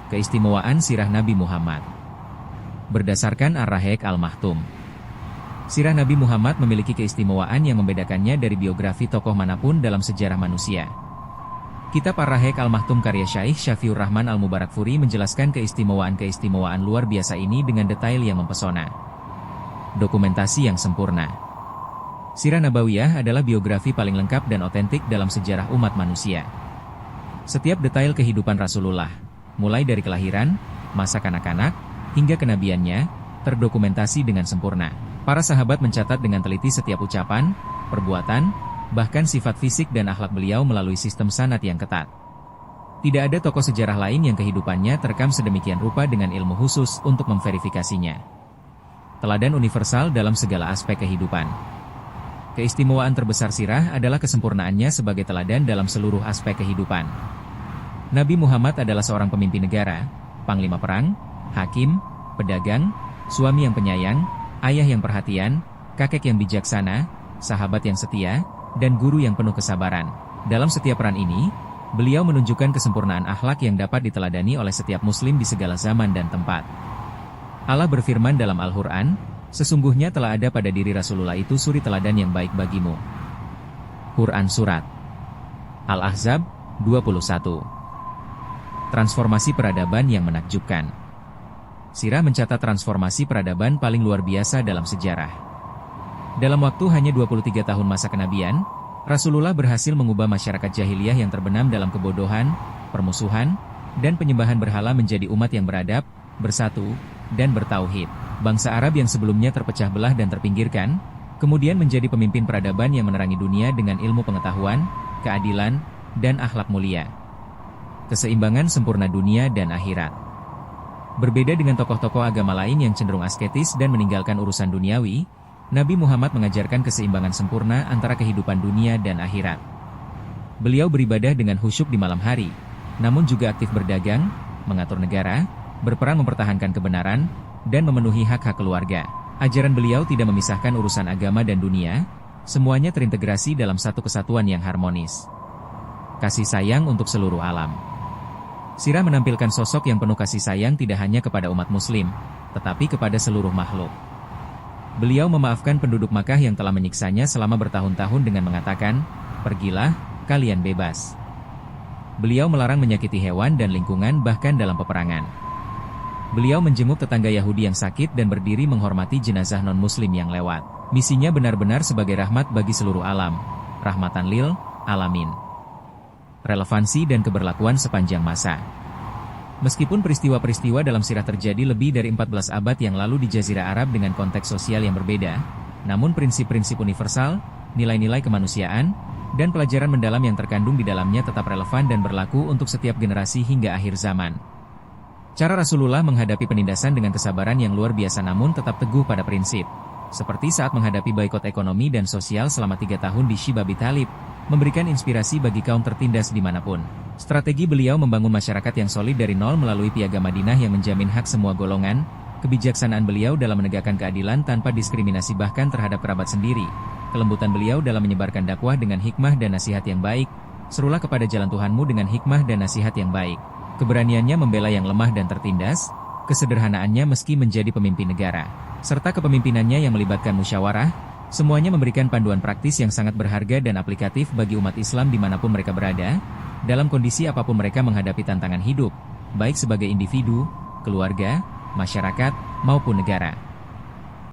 Keistimewaan Sirah Nabi Muhammad. Berdasarkan Ar-Rahiq Al-Maktum, Sirah Nabi Muhammad memiliki keistimewaan yang membedakannya dari biografi tokoh manapun dalam sejarah manusia. Kitab Ar-Rahiq Al-Maktum karya Syaikh Syafiur Rahman Al-Mubarakfuri menjelaskan keistimewaan-keistimewaan luar biasa ini dengan detail yang mempesona. Dokumentasi yang sempurna. Sirah Nabawiyah adalah biografi paling lengkap dan otentik dalam sejarah umat manusia. Setiap detail kehidupan Rasulullah, mulai dari kelahiran, masa kanak-kanak, hingga kenabiannya, terdokumentasi dengan sempurna. Para sahabat mencatat dengan teliti setiap ucapan, perbuatan, bahkan sifat fisik dan akhlak beliau melalui sistem sanad yang ketat. Tidak ada tokoh sejarah lain yang kehidupannya terekam sedemikian rupa dengan ilmu khusus untuk memverifikasinya. Teladan universal dalam segala aspek kehidupan. Keistimewaan terbesar sirah adalah kesempurnaannya sebagai teladan dalam seluruh aspek kehidupan. Nabi Muhammad adalah seorang pemimpin negara, panglima perang, hakim, pedagang, suami yang penyayang, ayah yang perhatian, kakek yang bijaksana, sahabat yang setia, dan guru yang penuh kesabaran. Dalam setiap peran ini, beliau menunjukkan kesempurnaan akhlak yang dapat diteladani oleh setiap muslim di segala zaman dan tempat. Allah berfirman dalam Al-Quran, "Sesungguhnya telah ada pada diri Rasulullah itu suri teladan yang baik bagimu." Quran Surat Al-Ahzab 21. Transformasi peradaban yang menakjubkan. Sirah mencatat transformasi peradaban paling luar biasa dalam sejarah. Dalam waktu hanya 23 tahun masa kenabian, Rasulullah berhasil mengubah masyarakat jahiliyah yang terbenam dalam kebodohan, permusuhan, dan penyembahan berhala menjadi umat yang beradab, bersatu, dan bertauhid. Bangsa Arab yang sebelumnya terpecah belah dan terpinggirkan, kemudian menjadi pemimpin peradaban yang menerangi dunia dengan ilmu pengetahuan, keadilan, dan akhlak mulia. Keseimbangan sempurna dunia dan akhirat. Berbeda dengan tokoh-tokoh agama lain yang cenderung asketis dan meninggalkan urusan duniawi, Nabi Muhammad mengajarkan keseimbangan sempurna antara kehidupan dunia dan akhirat. Beliau beribadah dengan khusyuk di malam hari, namun juga aktif berdagang, mengatur negara, berperang mempertahankan kebenaran, dan memenuhi hak-hak keluarga. Ajaran beliau tidak memisahkan urusan agama dan dunia, semuanya terintegrasi dalam satu kesatuan yang harmonis. Kasih sayang untuk seluruh alam. Sirah menampilkan sosok yang penuh kasih sayang tidak hanya kepada umat muslim, tetapi kepada seluruh makhluk. Beliau memaafkan penduduk Makkah yang telah menyiksanya selama bertahun-tahun dengan mengatakan, "Pergilah, kalian bebas." Beliau melarang menyakiti hewan dan lingkungan bahkan dalam peperangan. Beliau menjenguk tetangga Yahudi yang sakit dan berdiri menghormati jenazah non-muslim yang lewat. Misinya benar-benar sebagai rahmat bagi seluruh alam, rahmatan lil alamin. Relevansi dan keberlakuan sepanjang masa. Meskipun peristiwa-peristiwa dalam sirah terjadi lebih dari 14 abad yang lalu di Jazirah Arab dengan konteks sosial yang berbeda, namun prinsip-prinsip universal, nilai-nilai kemanusiaan, dan pelajaran mendalam yang terkandung di dalamnya tetap relevan dan berlaku untuk setiap generasi hingga akhir zaman. Cara Rasulullah menghadapi penindasan dengan kesabaran yang luar biasa namun tetap teguh pada prinsip. Seperti saat menghadapi boikot ekonomi dan sosial selama 3 tahun di Shibab Talib, memberikan inspirasi bagi kaum tertindas dimanapun. Strategi beliau membangun masyarakat yang solid dari nol melalui Piagam Madinah yang menjamin hak semua golongan, kebijaksanaan beliau dalam menegakkan keadilan tanpa diskriminasi bahkan terhadap kerabat sendiri, kelembutan beliau dalam menyebarkan dakwah dengan hikmah dan nasihat yang baik, serulah kepada jalan Tuhanmu dengan hikmah dan nasihat yang baik, keberaniannya membela yang lemah dan tertindas, kesederhanaannya meski menjadi pemimpin negara, serta kepemimpinannya yang melibatkan musyawarah, semuanya memberikan panduan praktis yang sangat berharga dan aplikatif bagi umat Islam dimanapun mereka berada, dalam kondisi apapun mereka menghadapi tantangan hidup, baik sebagai individu, keluarga, masyarakat, maupun negara.